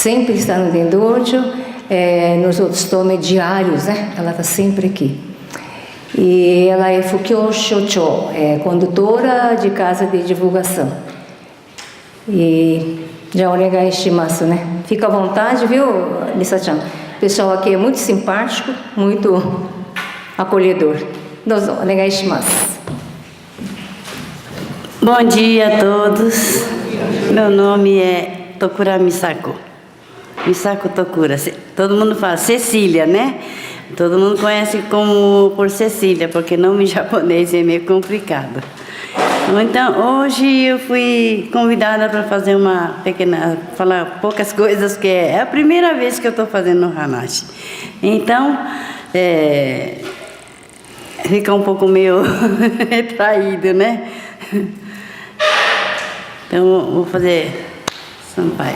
sempre está no Tendojo, nos outros tomes diários, né? Ela está sempre aqui. E ela é Fukyo Shocho, condutora de casa de divulgação. E já onegai shimasu, né? Fica à vontade, viu, Lisa-chan? O pessoal aqui é muito simpático, muito acolhedor. Dozo, onegai shimasu. Bom dia a todos. Meu nome é Tokura Misako. Misako Tokura. Todo mundo fala Cecília, né? Todo mundo conhece como por Cecília, porque nome japonês é meio complicado. Então, hoje eu fui convidada para fazer falar poucas coisas, que é a primeira vez que eu estou fazendo o Hanashi. Então, fica um pouco meio retraído, né? Então, vou fazer Sampai.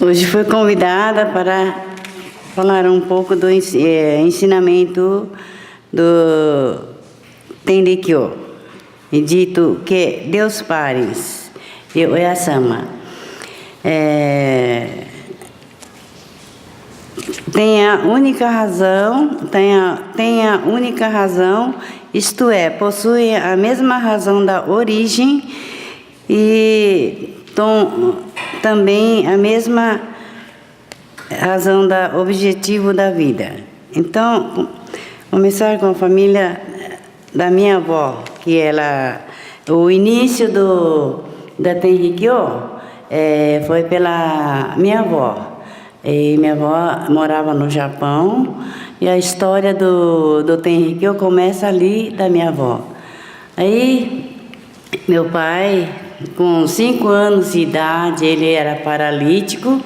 Hoje fui convidada para falar um pouco do ensinamento do Tenrikyo, dito que Deus Pares e Oyasama tem a única razão, isto é, possui a mesma razão da origem e também a mesma razão da objetivo da vida. Então, começar com a família da minha avó, que o início da Tenrikyo foi pela minha avó. E minha avó morava no Japão e a história do Tenrikyo começa ali da minha avó. Aí, meu pai, com 5 anos de idade, ele era paralítico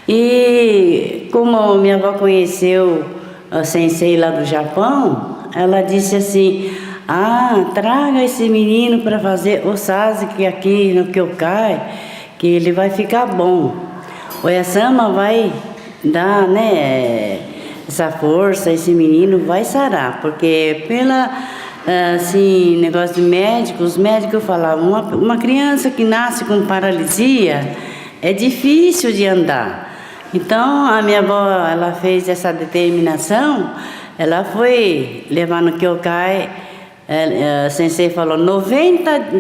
e como minha avó conheceu a sensei lá do Japão, ela disse assim: traga esse menino para fazer o sasuke aqui no Kyokai, que ele vai ficar bom. O Oyasama vai dar, né, essa força, esse menino vai sarar, porque negócio de médicos, os médicos falavam, uma criança que nasce com paralisia é difícil de andar. Então, a minha avó, ela fez essa determinação, ela foi levar no Kyokai, a sensei falou,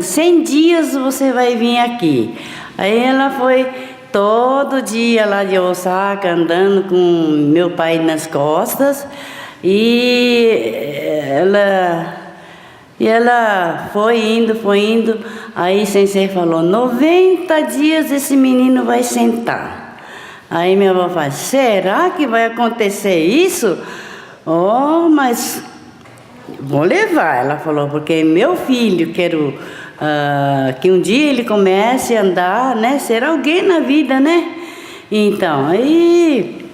100 dias você vai vir aqui. Aí ela foi todo dia lá de Osaka, andando com meu pai nas costas, e ela foi indo, aí sensei falou, 90 dias esse menino vai sentar. Aí minha avó fala, será que vai acontecer isso? Mas vou levar, ela falou, porque meu filho, quero que um dia ele comece a andar, né, ser alguém na vida, né? Então, aí,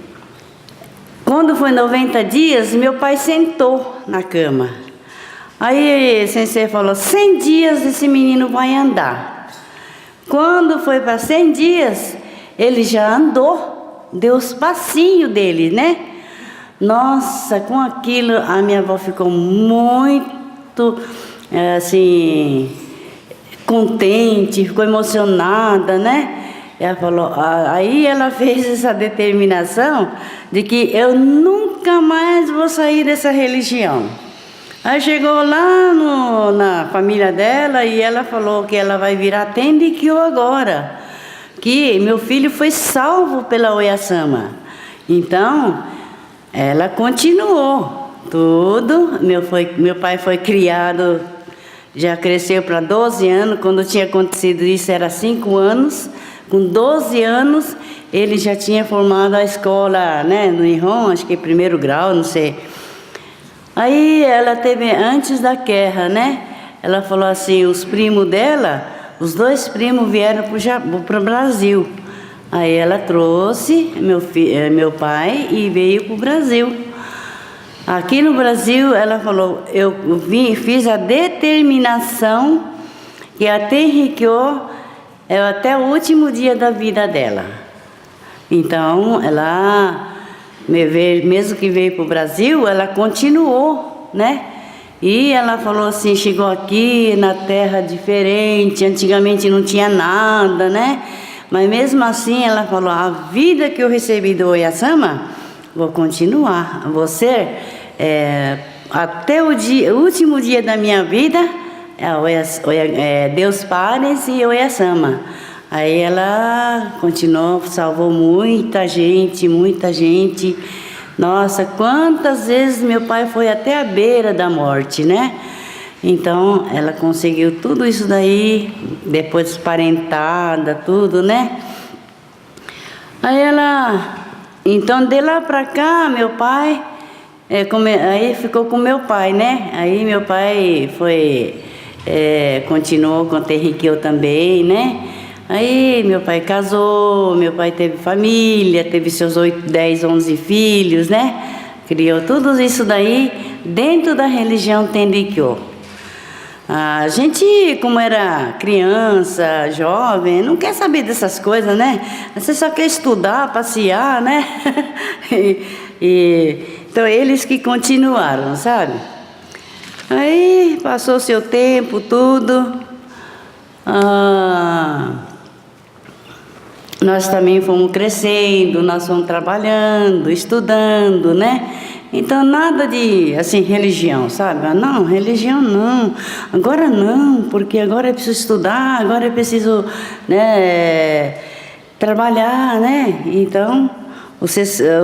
quando foi 90 dias, meu pai sentou na cama. Aí a sensei falou, 100 dias esse menino vai andar. Quando foi para 100 dias, ele já andou, deu os passinhos dele, né? Nossa, com aquilo a minha avó ficou muito, assim, contente, ficou emocionada, né? Ela falou, aí ela fez essa determinação de que eu nunca mais vou sair dessa religião. Aí chegou lá na família dela e ela falou que ela vai virar Tenrikyo agora, que meu filho foi salvo pela Oyasama. Então, ela continuou tudo. Meu pai foi criado, já cresceu para 12 anos. Quando tinha acontecido isso, era 5 anos. Com 12 anos, ele já tinha formado a escola, né, no Nihon, acho que 1º grau, não sei. Aí ela teve, antes da guerra, né, ela falou assim, os primos dela, os 2 primos vieram para o Brasil. Aí ela trouxe meu pai e veio para o Brasil. Aqui no Brasil, ela falou, eu fiz a determinação que a Tenrikyo é até o último dia da vida dela. Então, ela mesmo que veio para o Brasil, ela continuou, né? E ela falou assim, chegou aqui na terra diferente, antigamente não tinha nada, né? Mas mesmo assim ela falou, a vida que eu recebi do Oyasama, vou continuar. Você, até o último dia da minha vida, Deus Pares e Oyasama. Aí ela continuou, salvou muita gente, muita gente. Nossa, quantas vezes meu pai foi até a beira da morte, né? Então, ela conseguiu tudo isso daí, depois parentada, tudo, né? Aí então de lá pra cá, meu pai, aí ficou com meu pai, né? Aí meu pai continuou com o Terriqueu também, né? Aí meu pai casou, meu pai teve família, teve seus 8, 10, 11 filhos, né? Criou tudo isso daí dentro da religião Tenrikyo. A gente, como era criança, jovem, não quer saber dessas coisas, né? Você só quer estudar, passear, né? Então eles que continuaram, sabe? Aí passou seu tempo, tudo. Nós também fomos crescendo, nós fomos trabalhando, estudando, né? Então nada de, assim, religião, sabe? Não, religião não, agora não, porque agora é preciso estudar, agora é preciso, né, trabalhar, né? Então, o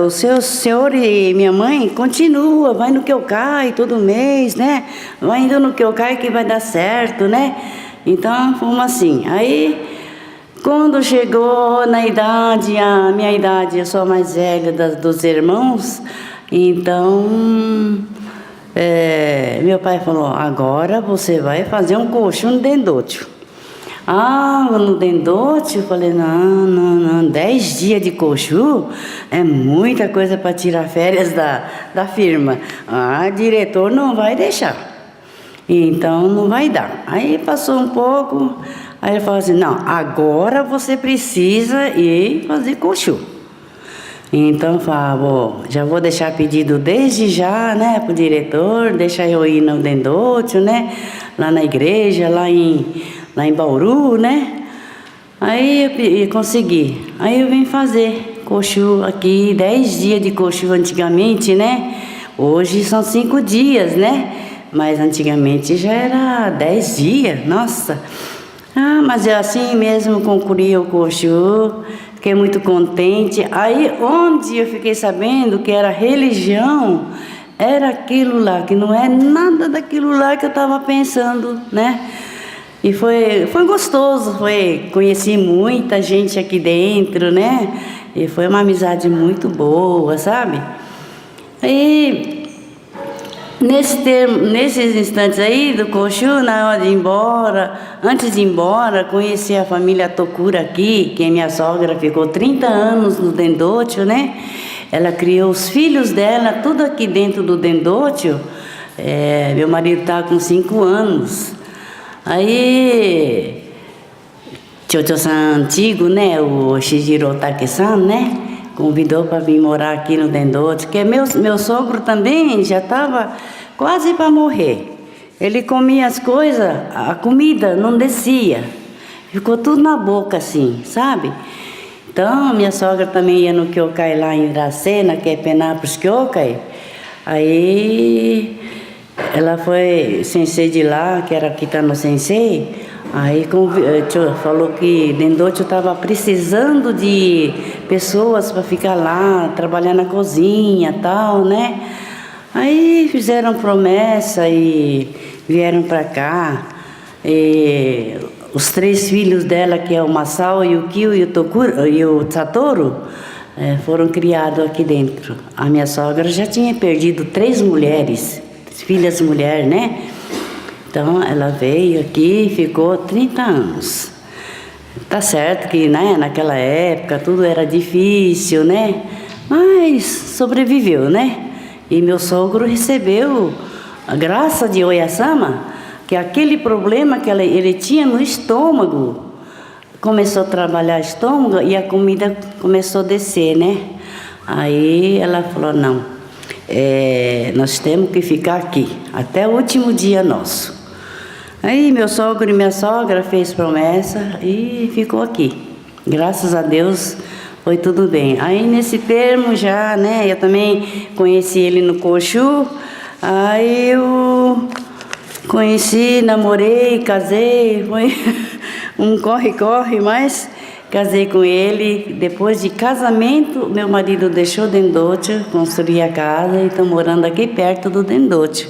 seu senhor e minha mãe continua, vai no Kyokai todo mês, né? Vai indo no Kyokai que vai dar certo, né? Então, fomos assim. Aí, quando chegou na idade, a minha idade, eu sou a mais velha dos irmãos, então, meu pai falou, agora você vai fazer um Koshu no Dendotsu. No Dendotsu, eu falei, não, 10 dias de Koshu é muita coisa para tirar férias da firma. Diretor não vai deixar. Então não vai dar. Aí passou um pouco, aí ele falou assim, não, agora você precisa ir fazer Koshu. Então eu falava, já vou deixar pedido desde já, né, pro diretor, deixa eu ir no Dendotsu, né, lá na igreja, lá em Bauru, né. Aí eu consegui. Aí eu vim fazer Koshu aqui, 10 dias de Koshu antigamente, né. Hoje são 5 dias, né. Mas antigamente já era 10 dias, nossa. Mas eu assim mesmo concluí o Koshu, fiquei muito contente. Aí onde eu fiquei sabendo que era religião, era aquilo lá, que não é nada daquilo lá que eu estava pensando, né? E foi gostoso, conheci muita gente aqui dentro, né? E foi uma amizade muito boa, sabe? E nesses instantes aí do Koshu, na hora de ir embora, antes de ir embora, conheci a família Tokura aqui, que minha sogra ficou 30 anos no Dendotsu, né? Ela criou os filhos dela, tudo aqui dentro do Dendotsu. Meu marido estava com 5 anos. Aí, Chocho-san antigo, né? O Shijiro Take-san, né? Convidou para vir morar aqui no Dendotsu, porque meu sogro também já estava quase para morrer. Ele comia as coisas, a comida não descia, ficou tudo na boca assim, sabe? Então, minha sogra também ia no Kyokai lá em Iracema, que é Penápolis Kyokai. Aí, ela foi sensei de lá, que era Kitano Sensei. Aí falou que Dendotsu estava precisando de pessoas para ficar lá, trabalhar na cozinha e tal, né? Aí fizeram promessa e vieram para cá. E os 3 filhos dela, que é o Masao, o Kyo e o Satoru, foram criados aqui dentro. A minha sogra já tinha perdido 3 mulheres, filhas mulheres, né? Então, ela veio aqui e ficou 30 anos. Tá certo que, né, naquela época tudo era difícil, né? Mas sobreviveu, né? E meu sogro recebeu a graça de Oyasama, que aquele problema que ele tinha no estômago, começou a trabalhar o estômago e a comida começou a descer, né? Aí ela falou, não, nós temos que ficar aqui, até o último dia nosso. Aí meu sogro e minha sogra fez promessa e ficou aqui. Graças a Deus foi tudo bem. Aí nesse termo já, né, eu também conheci ele no Coxu, aí eu conheci, namorei, casei, foi um corre-corre, mas casei com ele. Depois de casamento, meu marido deixou Dendote, construí a casa e estou morando aqui perto do Dendote.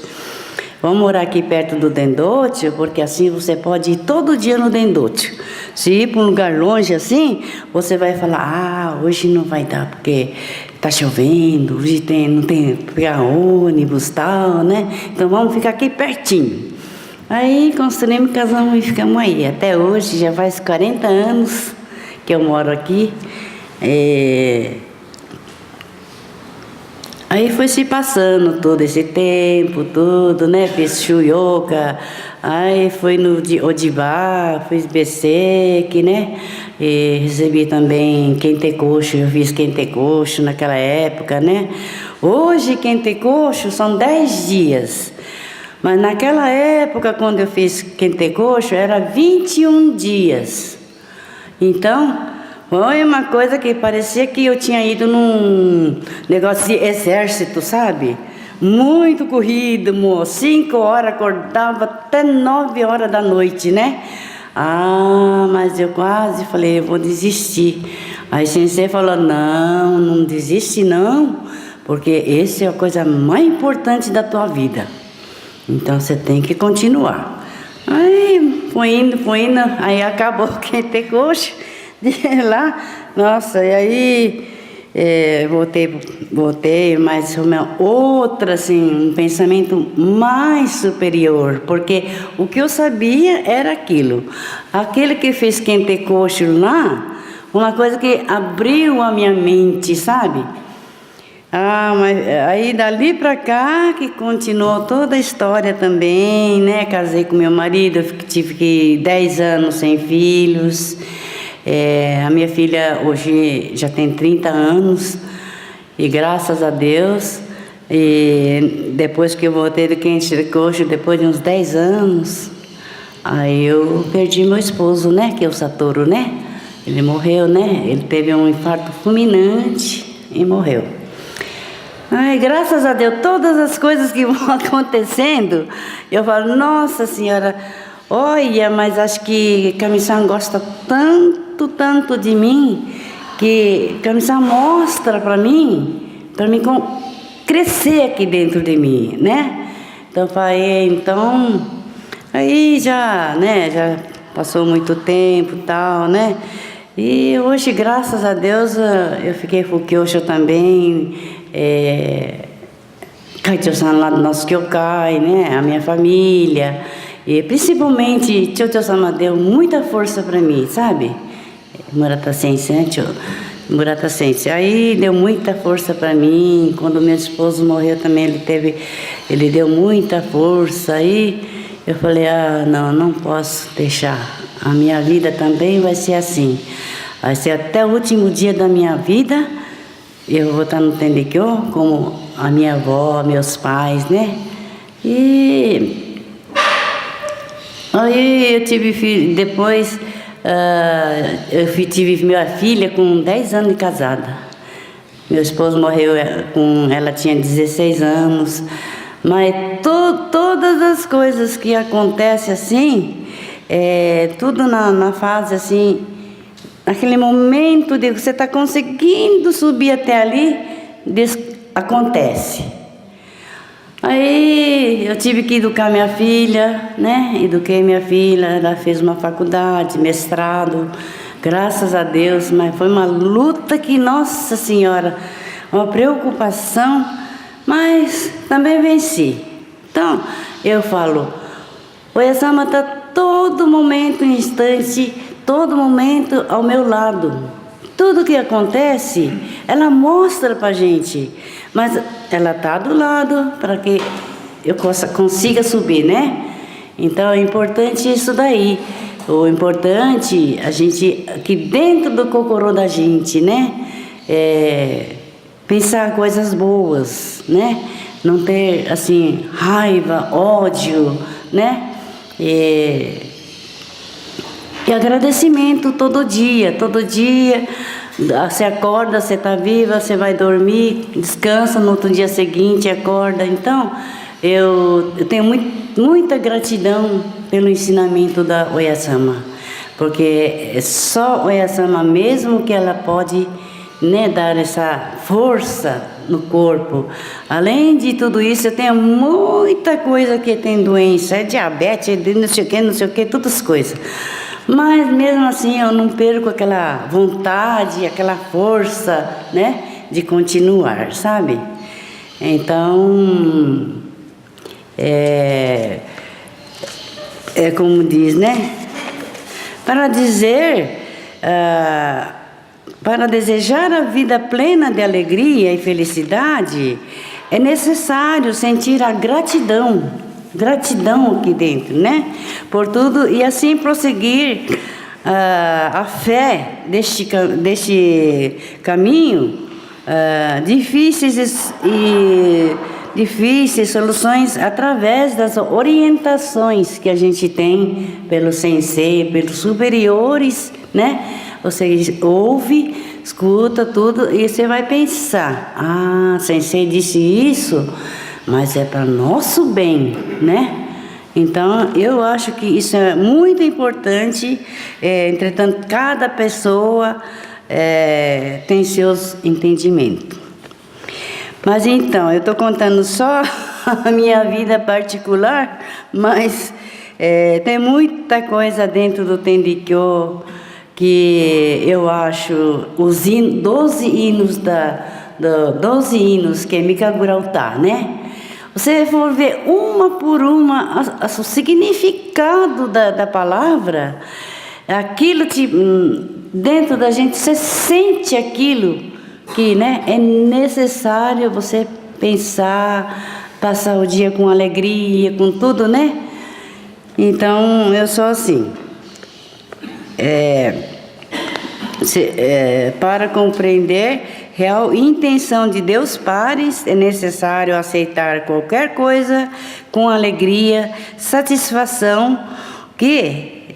Vamos morar aqui perto do Dendote, porque assim você pode ir todo dia no Dendote. Se ir para um lugar longe assim, você vai falar, hoje não vai dar, porque está chovendo, hoje não tem pegar ônibus e tal, né? Então vamos ficar aqui pertinho. Aí construímos, casamos e ficamos aí. Até hoje, já faz 40 anos que eu moro aqui. Aí foi se passando todo esse tempo, tudo, né? Fiz Shuyoka, aí fui no Odibá, fiz Besek, né? E recebi também Kentekocho, eu fiz Kentekocho naquela época, né? Hoje Kentekocho são 10 dias. Mas naquela época, quando eu fiz Kentekocho, era 21 dias. Então, foi uma coisa que parecia que eu tinha ido num negócio de exército, sabe? Muito corrido, 5 horas, acordava até 9 horas da noite, né? Mas eu quase falei, eu vou desistir. Aí o sensei falou, não desiste não, porque essa é a coisa mais importante da tua vida. Então você tem que continuar. Aí foi indo, aí acabou o Kentekocho de lá. Nossa, e aí voltei, mas uma outra, assim, um pensamento mais superior, porque o que eu sabia era aquilo. Aquele que fez Kentekocho lá, uma coisa que abriu a minha mente, sabe? Mas aí dali pra cá que continuou toda a história também, né? Casei com meu marido, tive 10 anos sem filhos. A minha filha hoje já tem 30 anos e graças a Deus, e depois que eu voltei do Kentekocho, depois de uns 10 anos, aí eu perdi meu esposo, né? Que é o Satoru, né? Ele morreu, né? Ele teve um infarto fulminante e morreu. Graças a Deus, todas as coisas que vão acontecendo, eu falo, nossa senhora, olha, mas acho que Kami-san gosta tanto de mim, que Kami-san mostra para mim crescer aqui dentro de mim, né? Então, aí já, né, já passou muito tempo e tal, né? E hoje, graças a Deus, eu fiquei Fukyosho também, Kaicho-san lá do nosso Kyokai, né? A minha família, e principalmente Chocho-sama deu muita força para mim, sabe? Murata Sensei, Murata Sensei, aí deu muita força para mim. Quando meu esposo morreu também, ele deu muita força, aí eu falei, não posso deixar, a minha vida também vai ser assim, vai ser até o último dia da minha vida. Eu vou estar no Tendekyo, como a minha avó, meus pais, né? E aí eu tive filho, depois eu tive minha filha com 10 anos de casada. Meu esposo morreu, ela tinha 16 anos. Mas todas as coisas que acontecem assim, tudo na fase assim, naquele momento de você está conseguindo subir até ali, acontece. Aí eu tive que educar minha filha, né? Eduquei minha filha, ela fez uma faculdade, mestrado, graças a Deus, mas foi uma luta que, nossa senhora, uma preocupação, mas também venci. Então, eu falo, o Oyasama está todo momento, instante, todo momento ao meu lado. Tudo que acontece, ela mostra pra gente, mas ela está do lado para que eu consiga subir, né? Então é importante isso daí. O importante, a gente, aqui dentro do Kokoro da gente, né? pensar coisas boas, né? Não ter, assim, raiva, ódio, né? E agradecimento todo dia, você acorda, você está viva, você vai dormir, descansa, no outro dia seguinte acorda. Então, eu tenho muita gratidão pelo ensinamento da Oyasama, porque é só Oyasama mesmo que ela pode, né, dar essa força no corpo. Além de tudo isso, eu tenho muita coisa que tem doença, é diabetes, é não sei o que, todas as coisas. Mas mesmo assim eu não perco aquela vontade, aquela força, né, de continuar, sabe? Então, é como diz, né? Para desejar a vida plena de alegria e felicidade, é necessário sentir a gratidão aqui dentro, né? Por tudo, e assim prosseguir a fé deste caminho, difíceis soluções através das orientações que a gente tem pelo sensei, pelos superiores, né? Você ouve, escuta tudo e você vai pensar: ah, sensei disse isso, mas é para nosso bem, né? Então, eu acho que isso é muito importante. Entretanto, cada pessoa tem seus entendimentos. Mas então, eu estou contando só a minha vida particular, mas tem muita coisa dentro do Tendikyo que eu acho os 12 hinos 12 hinos que é Mikagurauta, né? Você for ver uma por uma o significado da palavra, aquilo dentro da gente, você sente aquilo que, né, é necessário você pensar, passar o dia com alegria, com tudo, né? Então, eu sou assim. Para compreender real intenção de Deus Pares, é necessário aceitar qualquer coisa com alegria, satisfação que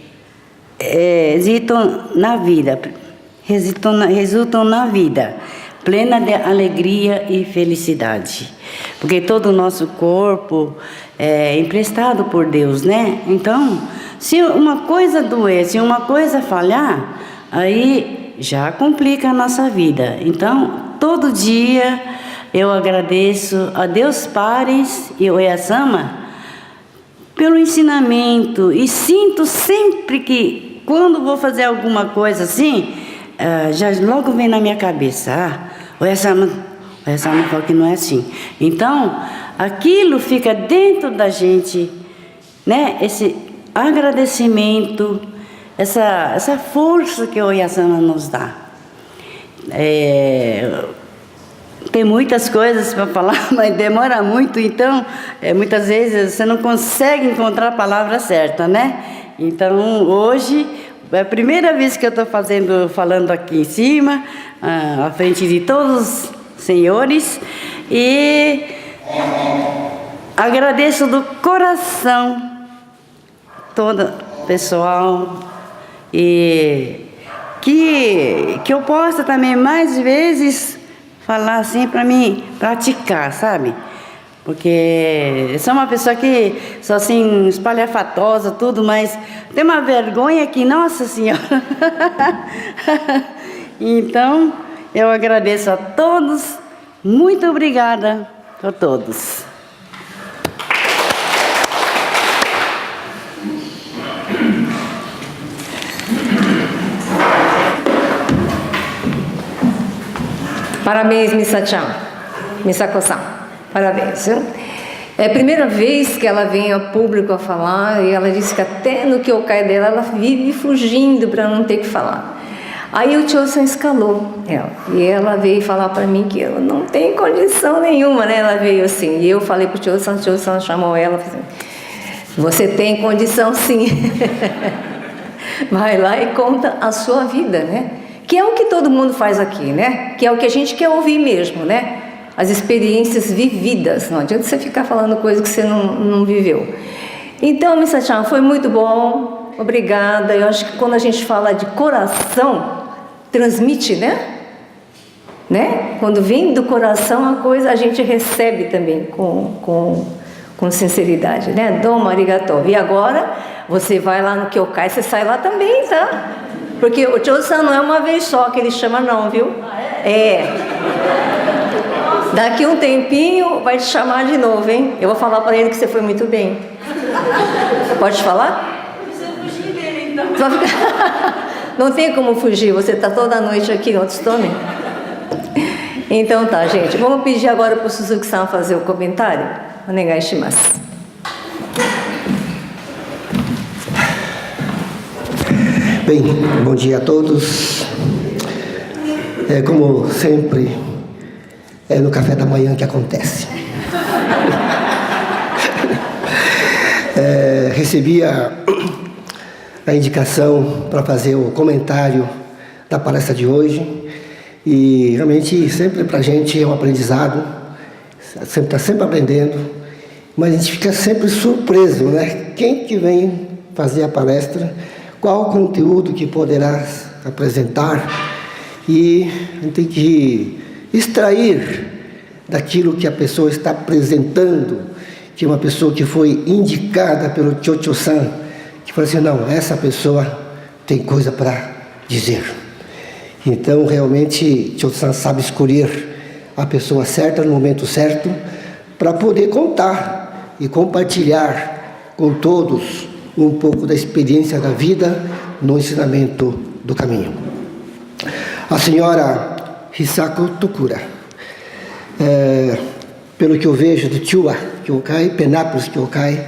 resultam na vida plena de alegria e felicidade, porque todo o nosso corpo é emprestado por Deus, né? Então, se uma coisa doer, se uma coisa falhar, aí já complica a nossa vida. Então, todo dia eu agradeço a Deus Pares e Oyasama pelo ensinamento, e sinto sempre que quando vou fazer alguma coisa assim, já logo vem na minha cabeça: Oyasama falou que não é assim. Então, aquilo fica dentro da gente, né? Esse agradecimento, essa força que o Oyasama nos dá. Tem muitas coisas para falar, mas demora muito, então muitas vezes você não consegue encontrar a palavra certa, né? Então hoje é a primeira vez que eu estou falando aqui em cima, à frente de todos os senhores, e agradeço do coração todo o pessoal, e que eu possa também mais vezes falar assim para mim praticar, sabe? Porque eu sou uma pessoa que sou assim espalhafatosa, tudo, mas tem uma vergonha que, nossa senhora. Então, eu agradeço a todos, muito obrigada a todos. Parabéns, Misako-san. Parabéns. Viu? É a primeira vez que ela vem ao público a falar, e ela disse que até no Kyokai dela ela vive fugindo para não ter que falar. Aí o Cho-san escalou ela, e ela veio falar para mim que eu não tenho condição nenhuma, né? Ela veio assim, e eu falei para o Cho-san chamou ela, assim, você tem condição sim. Vai lá e conta a sua vida, né? Que é o que todo mundo faz aqui, né? Que é o que a gente quer ouvir mesmo, né? As experiências vividas. Não adianta você ficar falando coisa que você não viveu. Então, Missa Chan, foi muito bom. Obrigada. Eu acho que quando a gente fala de coração, transmite, né? Quando vem do coração a coisa, a gente recebe também com sinceridade, né? Domo arigatou. E agora, você vai lá no Kyokai, você sai lá também, tá? Porque o Cho-san não é uma vez só que ele chama não, viu? Daqui um tempinho vai te chamar de novo, hein? Eu vou falar para ele que você foi muito bem. Pode falar? Não precisa fugir dele, então. Não tem como fugir, você está toda noite aqui no Otsutome. Então tá, gente. Vamos pedir agora para o Suzuki-san fazer o comentário. Onegai shimasu. Bem, bom dia a todos. Como sempre, é no café da manhã que acontece. Recebi a indicação para fazer o comentário da palestra de hoje e realmente sempre para a gente é um aprendizado, está sempre aprendendo, mas a gente fica sempre surpreso, né? Quem que vem fazer a palestra, qual o conteúdo que poderá apresentar, e a gente tem que extrair daquilo que a pessoa está apresentando, que é uma pessoa que foi indicada pelo Cho-Cho-san, que falou assim, não, essa pessoa tem coisa para dizer. Então, realmente, Cho-Cho-san sabe escolher a pessoa certa no momento certo, para poder contar e compartilhar com todos um pouco da experiência da vida no ensinamento do caminho. A senhora Hisako Tokura, pelo que eu vejo do Chiuwa Kyokai, Penápolis Kyokai,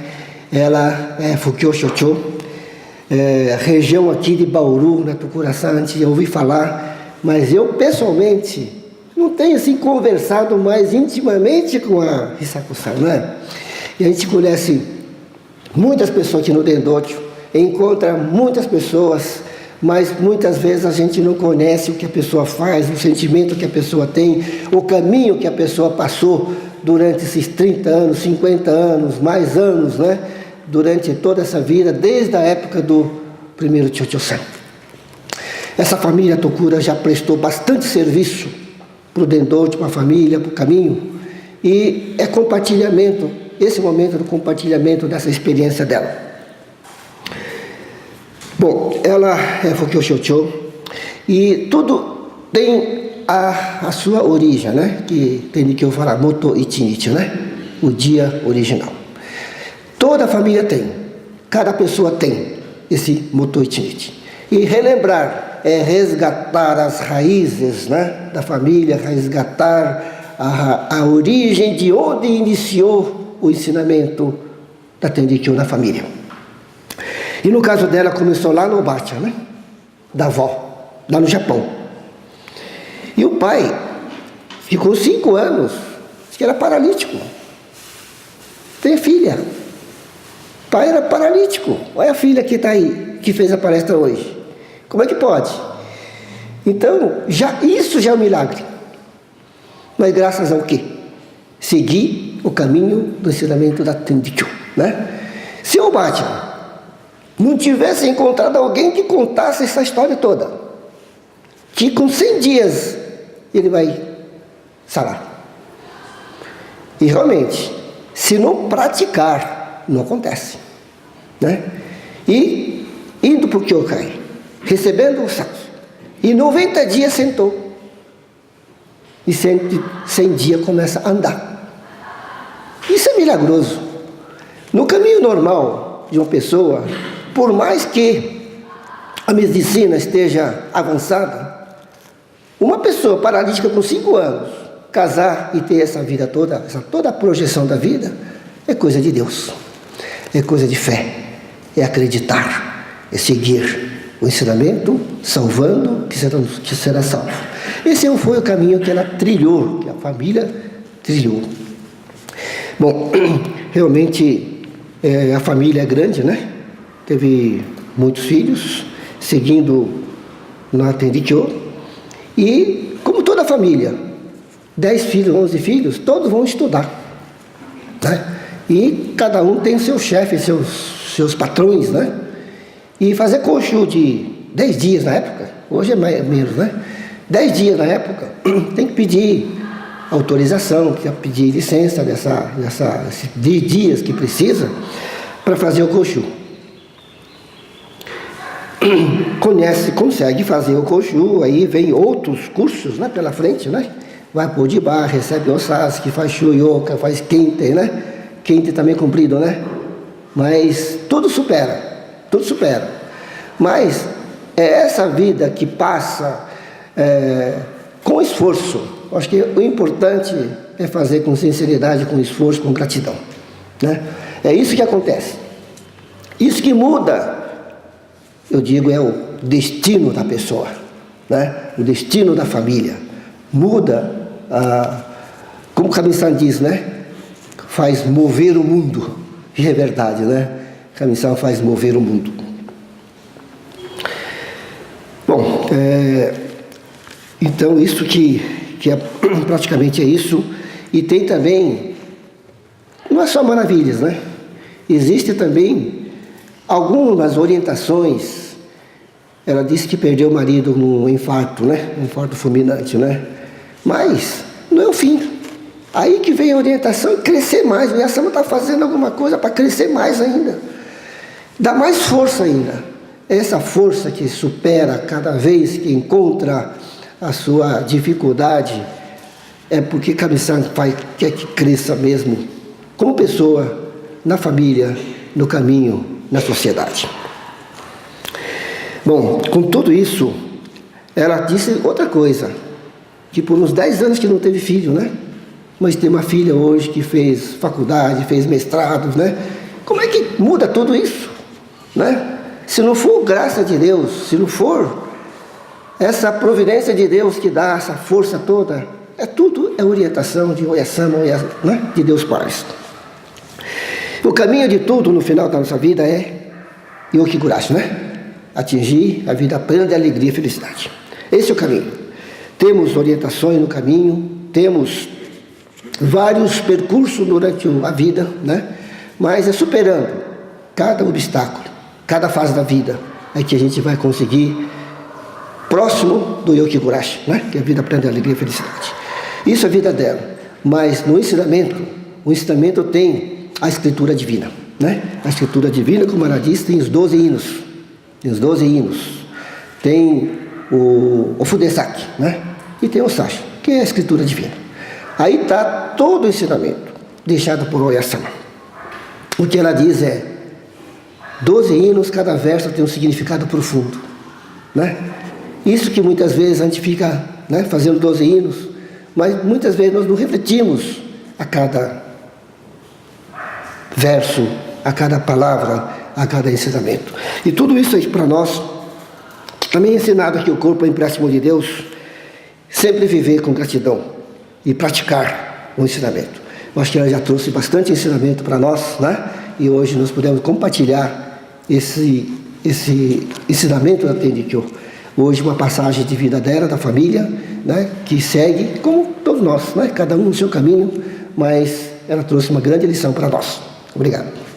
ela é Fukyo Shocho, região aqui de Bauru, na Tokura-san, antes de ouvir falar, mas eu pessoalmente não tenho assim conversado mais intimamente com a Hisako-san, né? E a gente conhece muitas pessoas aqui no Dendocho, encontra muitas pessoas, mas muitas vezes a gente não conhece o que a pessoa faz, o sentimento que a pessoa tem, o caminho que a pessoa passou durante esses 30 anos, 50 anos, mais anos, né? Durante toda essa vida, desde a época do primeiro Cho-Cho-san. Essa família Tokura já prestou bastante serviço para o Dendocho, para a família, para o caminho, e é compartilhamento, esse momento do compartilhamento dessa experiência dela. Bom, ela é Fukyo Shocho e tudo tem a sua origem, né? Que tem que eu falar, Moto Ichinichi, né? O dia original. Toda a família tem, cada pessoa tem esse Moto Ichinichi. E relembrar é resgatar as raízes, né, da família, resgatar a origem de onde iniciou o ensinamento da Tendikyo na família. E no caso dela, começou lá no Obacha, né? Da avó, lá no Japão. E o pai ficou 5 anos, que era paralítico. Tem filha. O pai era paralítico. Olha a filha que está aí, que fez a palestra hoje. Como é que pode? Então, isso já é um milagre. Mas graças ao quê? Seguir o caminho do ensinamento da Tendikyo, né? Se o Obacha não tivesse encontrado alguém que contasse essa história toda, que com 100 dias ele vai sarar. E realmente, se não praticar, não acontece, né? E indo para o Kyokai, recebendo o Sato, e 90 dias sentou, e 100 dias começa a andar. Isso é milagroso. No caminho normal de uma pessoa, por mais que a medicina esteja avançada, uma pessoa paralítica com 5 anos, casar e ter essa vida toda, toda a projeção da vida, é coisa de Deus, é coisa de fé, é acreditar, é seguir o ensinamento, salvando, que será salvo. Esse foi o caminho que ela trilhou, que a família trilhou. Bom, realmente a família é grande, né? Teve muitos filhos, seguindo na Tendikyo, E, como toda família, 10 filhos, 11 filhos, todos vão estudar, né? E cada um tem seu chefe, seus patrões, né? E fazer coxo de 10 dias na época, hoje é menos, né? 10 dias na época, tem que pedir autorização, tem que pedir licença de dias que precisa para fazer o coxo. Consegue fazer o coxo, aí vem outros cursos, né, pela frente, né? Vai por de bar, recebe osasque, faz chuyoka, faz quente, né? Quente também comprido, né? Mas tudo supera. Mas é essa vida que passa com esforço. Acho que o importante é fazer com sinceridade, com esforço, com gratidão, né? É isso que acontece. Isso que muda, eu digo, é o destino da pessoa, né? O destino da família. Muda, como Kami-san diz, né? Faz mover o mundo. E é verdade, né? Kami-san faz mover o mundo. Bom, então isso que praticamente é isso. E tem também, não é só maravilhas, né? Existe também algumas orientações. Ela disse que perdeu o marido num infarto, né? Um infarto fulminante, né? Mas não é o fim. Aí que vem a orientação, crescer mais. O Yasama está fazendo alguma coisa para crescer mais ainda. Dá mais força ainda. Essa força que supera cada vez que encontra a sua dificuldade, é porque Kami-san quer que cresça mesmo, como pessoa, na família, no caminho, na sociedade. Bom, com tudo isso, ela disse outra coisa, que por uns 10 anos que não teve filho, né? Mas tem uma filha hoje que fez faculdade, fez mestrados, né? Como é que muda tudo isso, né? Se não for graça de Deus, se não for essa providência de Deus que dá essa força toda, tudo é orientação de Oyasama, né? De Deus Pai. O caminho de tudo no final da nossa vida é Yokigurashi, né? Atingir a vida plena de alegria e felicidade. Esse é o caminho. Temos orientações no caminho, temos vários percursos durante a vida, né? Mas é superando cada obstáculo, cada fase da vida, é que a gente vai conseguir próximo do Yokigurashi, né? Que é a vida plena de alegria e felicidade. Isso é a vida dela. Mas no ensinamento, o ensinamento tem a escritura divina, né? A escritura divina, como ela diz, tem os 12 hinos. Tem os 12 hinos. Tem o Fudesaki, né? E tem o Sashi, que é a escritura divina. Aí está todo o ensinamento deixado por Oyasama. O que ela diz é 12 hinos, cada verso tem um significado profundo, né? Isso que muitas vezes a gente fica, né, fazendo 12 hinos, mas muitas vezes nós não refletimos a cada verso, a cada palavra, a cada ensinamento. E tudo isso é para nós. Também é ensinado que o corpo é empréstimo de Deus, sempre viver com gratidão e praticar o ensinamento. Eu acho que ela já trouxe bastante ensinamento para nós, né? E hoje nós podemos compartilhar esse ensinamento da Tenrikyo. Hoje uma passagem de vida dela, da família, né? Que segue como todos nós, né? Cada um no seu caminho, mas ela trouxe uma grande lição para nós. Obrigado.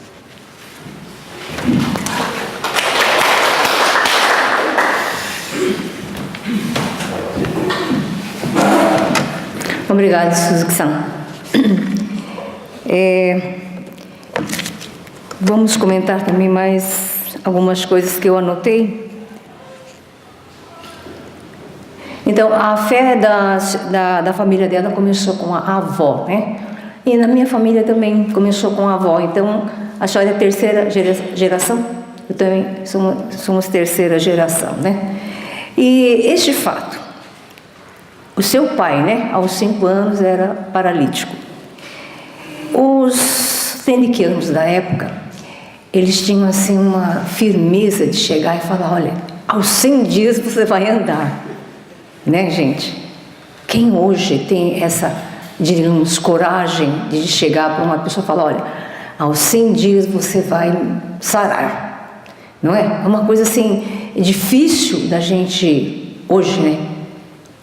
Obrigada, Suzuki-san. Vamos comentar também mais algumas coisas que eu anotei. Então, a fé da família dela começou com a avó, né? E na minha família também começou com a avó. Então, a senhora é a terceira geração? Eu também somos terceira geração, né? E este fato, o seu pai, né, aos 5 anos era paralítico. Os tenrikianos da época, eles tinham assim uma firmeza de chegar e falar, olha, aos 100 dias você vai andar, né, gente? Quem hoje tem essa, diríamos, coragem de chegar para uma pessoa e falar, olha, aos 100 dias você vai sarar, não é? É uma coisa assim, difícil da gente hoje, né,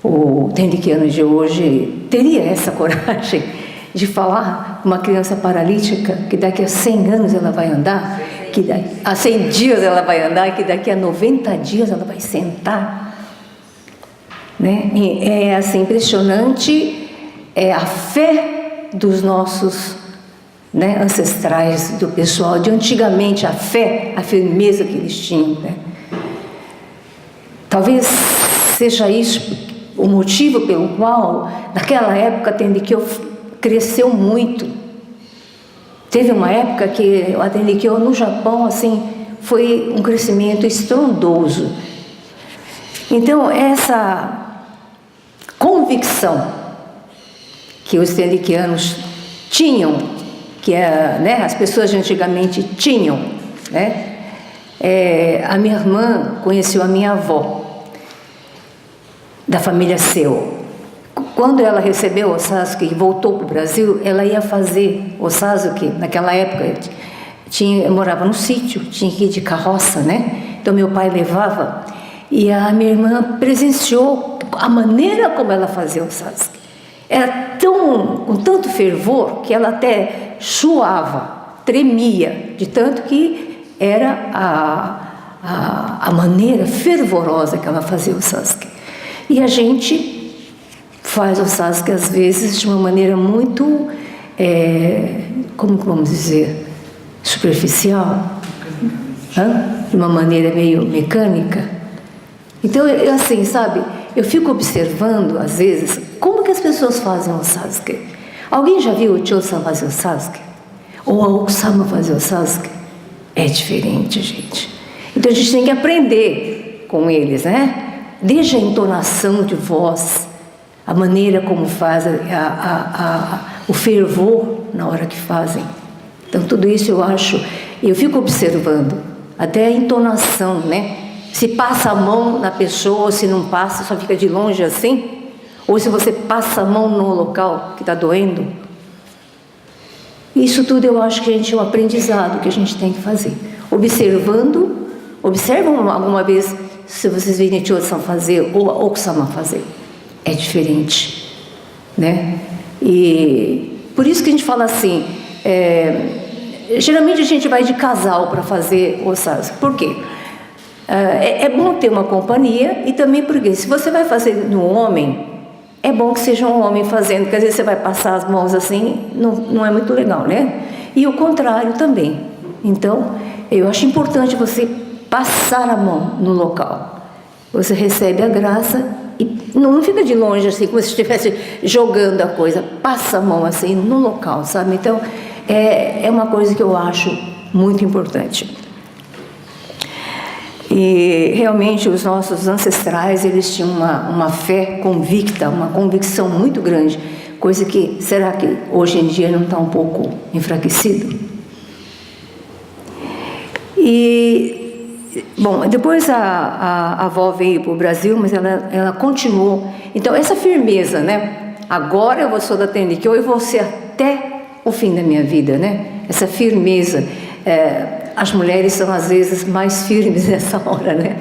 o tendiquiano de hoje teria essa coragem de falar com uma criança paralítica que daqui a 100 anos ela vai andar, que a 100 dias ela vai andar, que daqui a 90 dias ela vai sentar, né? É assim, impressionante, a fé dos nossos, né, ancestrais, do pessoal de antigamente, a fé, a firmeza que eles tinham, né? Talvez seja isso o motivo pelo qual naquela época Tenrikyo cresceu muito. Teve uma época que a Tenrikyo no Japão assim foi um crescimento estrondoso. Então essa convicção que os tenrikianos tinham, que né, as pessoas de antigamente tinham, né? A minha irmã conheceu a minha avó da família Seo. Quando ela recebeu o Sasuke e voltou para o Brasil, ela ia fazer o Sasuke. Naquela época morava no sítio, tinha que ir de carroça, né? Então meu pai levava e a minha irmã presenciou a maneira como ela fazia o Sasuke. Era com tanto fervor que ela até suava, tremia, de tanto que era a maneira fervorosa que ela fazia o Sasuke. E a gente faz o Sasuke às vezes de uma maneira muito, como vamos dizer, superficial, de uma maneira meio mecânica. Então, assim, sabe, eu fico observando às vezes como que as pessoas fazem o Sasuke. Alguém já viu o Chosa fazer o Sasuke? Ou a Osama fazer o Sasuke? É diferente, gente. Então a gente tem que aprender com eles, né? Desde a entonação de voz, a maneira como fazem, o fervor na hora que fazem. Então tudo isso eu fico observando, até a entonação, né? Se passa a mão na pessoa, ou se não passa, só fica de longe assim, ou se você passa a mão no local que está doendo. Isso tudo eu acho que é um aprendizado que a gente tem que fazer. Observam alguma vez se vocês virem Chosa fazer ou a Okusama fazer. É diferente, né? E por isso que a gente fala assim, geralmente a gente vai de casal para fazer o Sasuke. Por quê? É bom ter uma companhia e também porque se você vai fazer no homem, é bom que seja um homem fazendo, porque às vezes você vai passar as mãos assim, não é muito legal, né? E o contrário também. Então, eu acho importante você passar a mão no local. Você recebe a graça e não fica de longe assim, como se estivesse jogando a coisa. Passa a mão assim no local, sabe? Então, é uma coisa que eu acho muito importante. E realmente os nossos ancestrais, eles tinham uma fé convicta, uma convicção muito grande, coisa que, será que hoje em dia não está um pouco enfraquecido? E, bom, depois a avó veio para o Brasil, mas ela continuou. Então, essa firmeza, né? Agora eu sou da Tenrikyo e vou ser até o fim da minha vida, né? Essa firmeza. As mulheres são às vezes mais firmes nessa hora, né?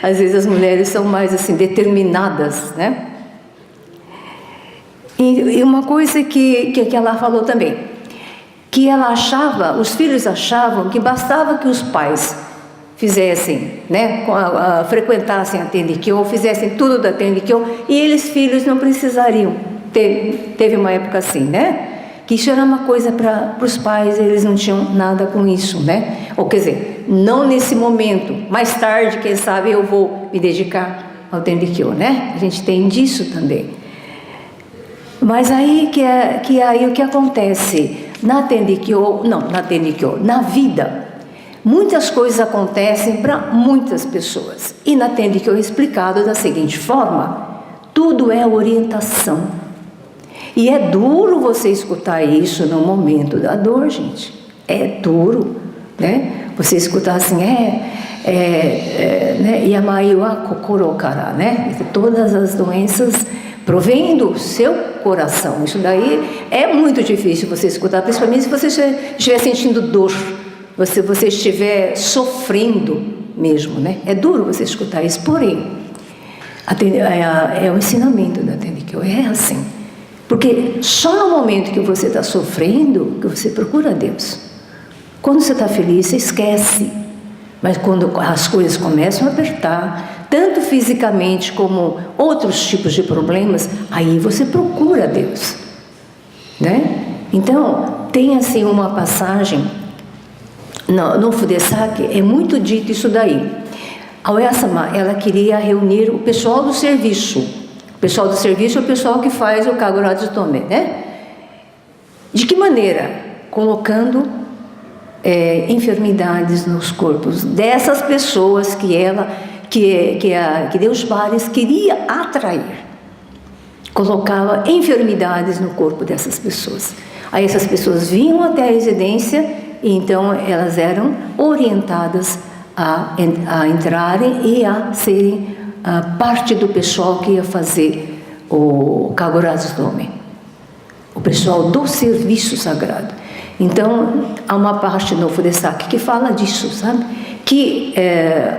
Às vezes as mulheres são mais assim determinadas, né? E uma coisa que ela falou também, que os filhos achavam que bastava que os pais fizessem, né? Frequentassem a Tenrikyo, fizessem tudo da Tenrikyo e eles filhos não precisariam. Teve uma época assim, né? Que isso era uma coisa para os pais, eles não tinham nada com isso, né? Ou quer dizer, não nesse momento, mais tarde, quem sabe eu vou me dedicar ao Tenrikyo, né? A gente tem disso também. Mas aí aí o que acontece na Tenrikyo, na vida, muitas coisas acontecem para muitas pessoas. E na Tenrikyo é explicado da seguinte forma: tudo é orientação. E é duro você escutar isso no momento da dor, gente. É duro, né? Você escutar assim, né? Yamai wa kokoro kara, né? Todas as doenças provêm do seu coração. Isso daí é muito difícil você escutar, principalmente se você estiver sentindo dor, você estiver sofrendo mesmo, né? É duro você escutar isso, porém, É o ensinamento da Tendikyo, é assim. Porque só no momento que você está sofrendo que você procura Deus. Quando você está feliz, você esquece. Mas quando as coisas começam a apertar, tanto fisicamente como outros tipos de problemas, aí você procura Deus, né? Então, tem assim uma passagem no Fudesaki, é muito dito isso daí. A Oyasama, ela queria reunir o pessoal do serviço. O pessoal do serviço é o pessoal que faz o Kagurazu Tome, né? De que maneira? Colocando enfermidades nos corpos dessas pessoas que Deus Pares queria atrair. Colocava enfermidades no corpo dessas pessoas. Aí essas pessoas vinham até a residência e então elas eram orientadas a entrarem e a serem parte do pessoal que ia fazer o Kagurazu Tome, o pessoal do serviço sagrado. Então, há uma parte no Fudesaki que fala disso, sabe? Que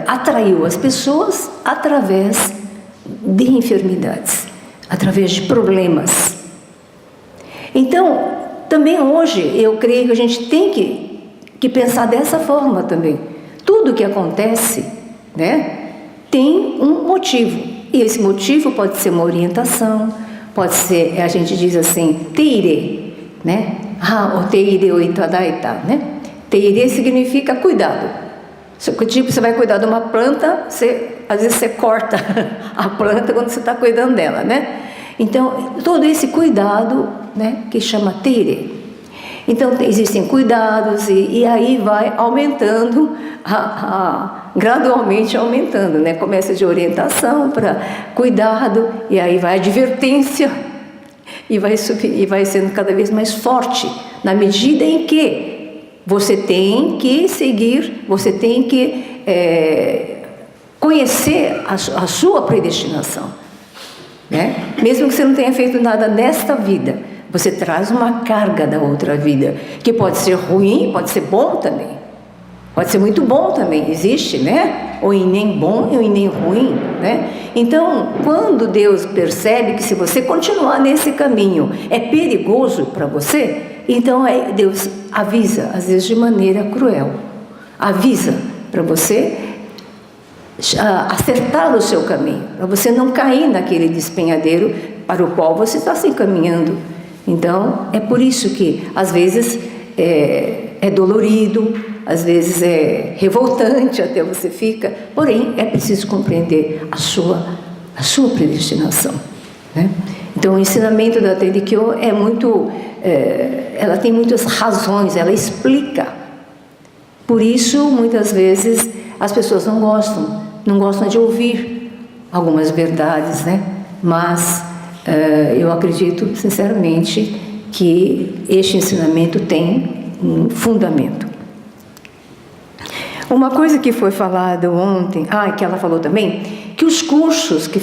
atraiu as pessoas através de enfermidades, através de problemas. Então, também hoje, eu creio que a gente tem que pensar dessa forma também. Tudo que acontece, né, tem um motivo. E esse motivo pode ser uma orientação, pode ser, a gente diz assim, teire, né? O teire o itadaita, né? Teire significa cuidado. Tipo, você vai cuidar de uma planta, às vezes você corta a planta quando você está cuidando dela, né? Então, todo esse cuidado, né, que chama teire. Então, existem cuidados e aí vai aumentando, gradualmente aumentando, né? Começa de orientação para cuidado, e aí vai advertência, e vai subir, e vai sendo cada vez mais forte, na medida em que você tem que seguir, você tem que conhecer a sua predestinação, né? Mesmo que você não tenha feito nada nesta vida, você traz uma carga da outra vida, que pode ser ruim, pode ser bom também. Pode ser muito bom também, existe, né? Ou nem bom, ou nem ruim, né? Então, quando Deus percebe que se você continuar nesse caminho é perigoso para você, então Deus avisa, às vezes de maneira cruel, avisa para você acertar o seu caminho, para você não cair naquele despenhadeiro para o qual você está se encaminhando. Então, é por isso que, às vezes, é dolorido, às vezes é revoltante, até você fica, porém, é preciso compreender a sua predestinação, né? Então, o ensinamento da Tendikyo é muito, ela tem muitas razões, ela explica. Por isso, muitas vezes, as pessoas não gostam de ouvir algumas verdades, né? Mas eu acredito, sinceramente, que este ensinamento tem um fundamento. Uma coisa que foi falada ontem, que ela falou também, que os cursos que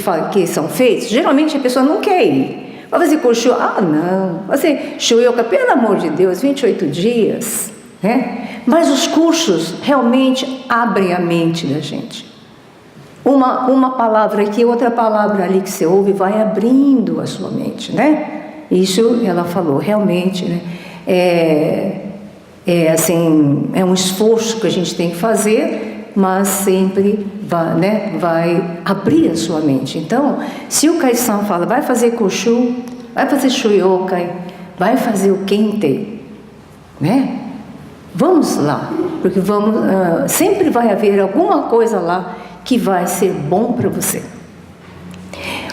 são feitos, geralmente a pessoa não quer ir. Vai fazer curso, não, fazer Shuyoka, pelo amor de Deus, 28 dias, né? Mas os cursos realmente abrem a mente da gente. Uma palavra aqui, outra palavra ali que você ouve, vai abrindo a sua mente, né? Isso ela falou, realmente, né? Assim, é um esforço que a gente tem que fazer, mas sempre vai abrir a sua mente. Então, se o Kai-san fala, vai fazer Koshu, vai fazer Shuyokai, vai fazer o Kentei, né? Vamos lá, porque sempre vai haver alguma coisa lá que vai ser bom para você.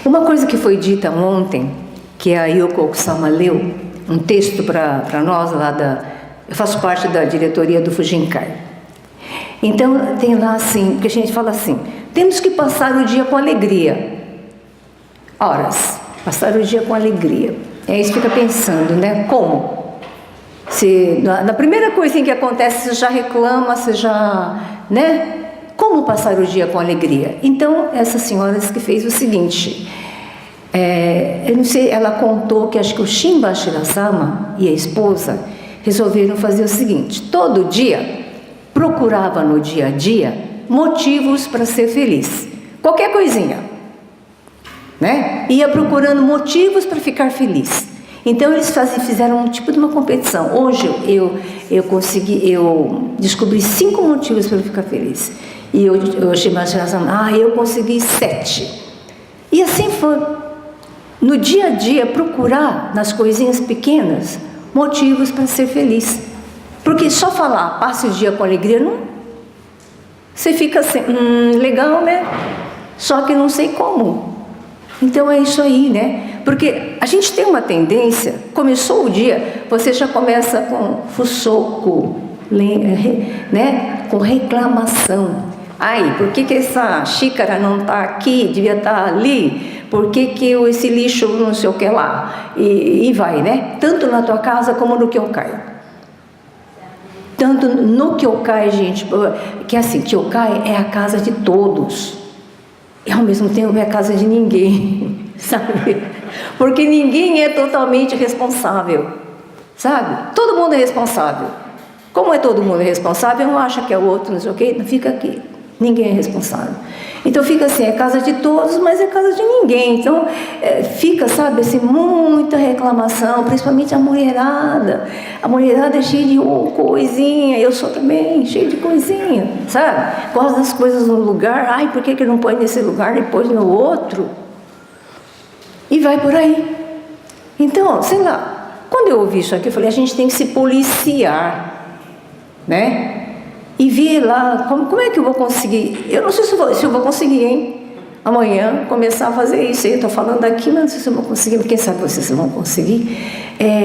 Uma coisa que foi dita ontem, que a Yoko Okusama leu, um texto para nós lá eu faço parte da diretoria do Fujinkai. Então tem lá assim, porque a gente fala assim, temos que passar o dia com alegria. Horas, passar o dia com alegria. E aí você fica pensando, né, como? Se na primeira coisinha que acontece, você já reclama, você já, né? Como passar o dia com alegria? Então, essa senhora que fez o seguinte, eu não sei, ela contou que acho que o Shinba Shirasama e a esposa resolveram fazer o seguinte, todo dia procurava no dia a dia motivos para ser feliz. Qualquer coisinha. né? Ia procurando motivos para ficar feliz. Então eles fizeram um tipo de uma competição. Hoje eu descobri 5 motivos para ficar feliz. E eu achei mais engraçado, eu consegui 7. E assim foi. No dia a dia, procurar nas coisinhas pequenas motivos para ser feliz. Porque só falar, passe o dia com alegria, não. Você fica assim, legal, né? Só que não sei como. Então é isso aí, né? Porque a gente tem uma tendência, começou o dia, você já começa com fuçoco, né? Com reclamação. Por que essa xícara não está aqui, devia estar ali? Por que esse lixo não sei o que lá? E vai, né? Tanto na tua casa como no Kyokai. Tanto no Kyokai, gente, que assim, Kyokai é a casa de todos. E ao mesmo tempo é a casa de ninguém, sabe? Porque ninguém é totalmente responsável, sabe? Todo mundo é responsável. Como é todo mundo responsável, um acha que é o outro, não sei o quê, não fica aqui. Ninguém é responsável. Então fica assim, é casa de todos, mas é casa de ninguém. Então fica, sabe, assim, muita reclamação, principalmente a mulherada. A mulherada é cheia de coisinha, eu sou também cheia de coisinha, sabe? Gosta das coisas no lugar, por que não põe nesse lugar e põe no outro? E vai por aí. Então, sei lá, quando eu ouvi isso aqui, eu falei, a gente tem que se policiar, né? E ver lá, como é que eu vou conseguir? Eu não sei se eu vou conseguir, hein? Amanhã começar a fazer isso. Eu estou falando aqui, mas não sei se eu vou conseguir. Quem sabe vocês vão conseguir?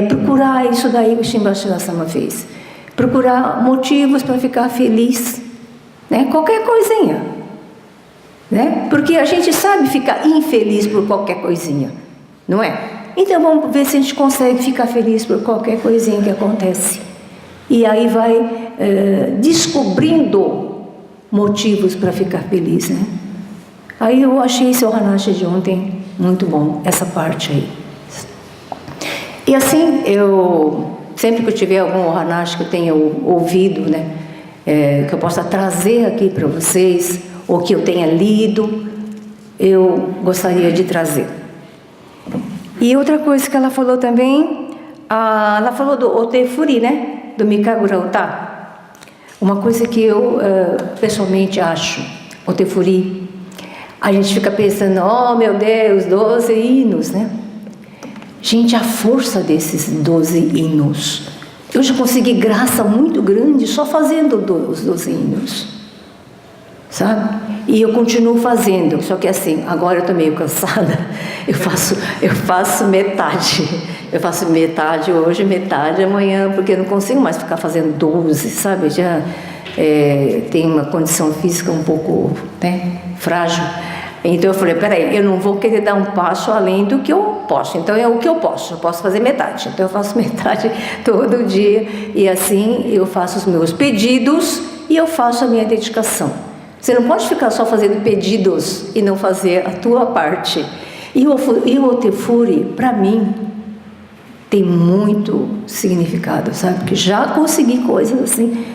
Procurar isso daí que o Shinbashi Sama fez. Procurar motivos para ficar feliz, né? Qualquer coisinha, né? Porque a gente sabe ficar infeliz por qualquer coisinha, não é? Então vamos ver se a gente consegue ficar feliz por qualquer coisinha que acontece. E aí vai descobrindo motivos para ficar feliz, né? Aí eu achei esse Ohanashi de ontem muito bom, essa parte aí. E assim, sempre que eu tiver algum Ohanashi que eu tenha ouvido, né, que eu possa trazer aqui para vocês, ou que eu tenha lido, eu gostaria de trazer. E outra coisa que ela falou também, ela falou do Otefuri, né? Do Mikagura Uta. Uma coisa que eu pessoalmente acho, Otefuri, a gente fica pensando, meu Deus, 12 hinos, né? Gente, a força desses 12 hinos. Eu já consegui graça muito grande só fazendo os 12 hinos, sabe? E eu continuo fazendo, só que assim, agora eu estou meio cansada, eu faço metade. Eu faço metade hoje, metade amanhã, porque eu não consigo mais ficar fazendo 12, sabe? Já tenho uma condição física um pouco, né, frágil. Então eu falei, peraí, eu não vou querer dar um passo além do que eu posso. Então é o que eu posso fazer metade. Então eu faço metade todo dia e assim eu faço os meus pedidos e eu faço a minha dedicação. Você não pode ficar só fazendo pedidos e não fazer a tua parte. E o Otefuri, para mim, tem muito significado, sabe? Porque já consegui coisas assim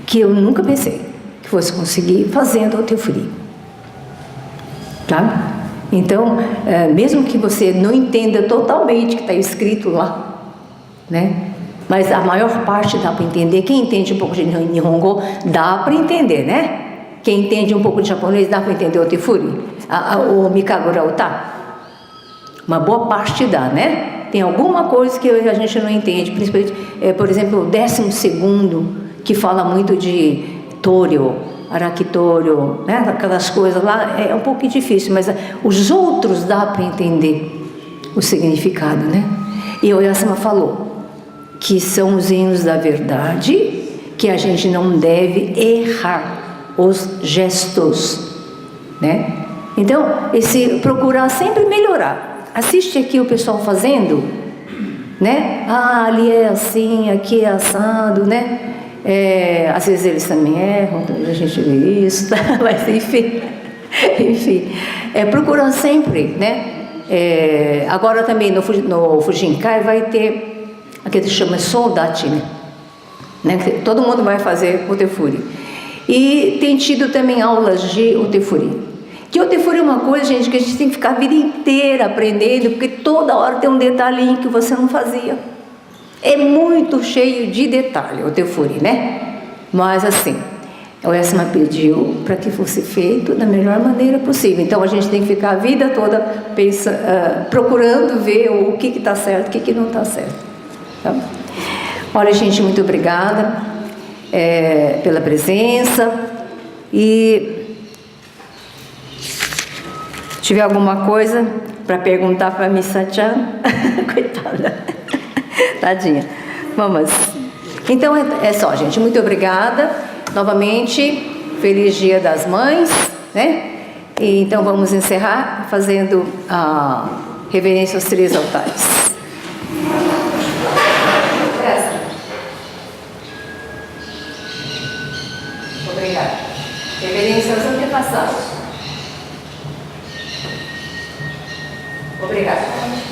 que eu nunca pensei que fosse conseguir fazendo Otefuri, tá? Então, mesmo que você não entenda totalmente o que está escrito lá, né? Mas a maior parte dá para entender. Quem entende um pouco de Nihongo, dá para entender, né? Quem entende um pouco de japonês, dá para entender o Otefuri, o Mikagura Uta. Uma boa parte dá, né? Tem alguma coisa que a gente não entende, principalmente, por exemplo, o 12º, que fala muito de Toryo, Arakitoryo, né? Aquelas coisas lá, é um pouco difícil, mas os outros dá para entender o significado, né? E o Oyasama falou que são os hinos da verdade, que a gente não deve errar os gestos, né? Então, procurar sempre melhorar. Assiste aqui o pessoal fazendo, né? Ali é assim, aqui é assado, né? Às vezes eles também erram, a gente vê isso, tá? Mas enfim, procurar sempre, né? Agora também no Fujinkai vai ter aquele que se chama Sodachi, né? Todo mundo vai fazer Otefuri. E tem tido também aulas de Otefuri. Que o Tefuri é uma coisa, gente, que a gente tem que ficar a vida inteira aprendendo, porque toda hora tem um detalhinho que você não fazia. É muito cheio de detalhe o Tefuri, né? Mas assim, o Esma pediu para que fosse feito da melhor maneira possível. Então a gente tem que ficar a vida toda procurando ver o que está certo, o que não está certo. Tá? Olha, gente, muito obrigada pela presença. E se tiver alguma coisa para perguntar para a Miss Satchan, coitada, tadinha. Vamos. Então é só, gente. Muito obrigada. Novamente, feliz Dia das Mães, né? E então vamos encerrar fazendo a reverência aos 3 altares. Obrigada. Reverência aos antepassados. Obrigada.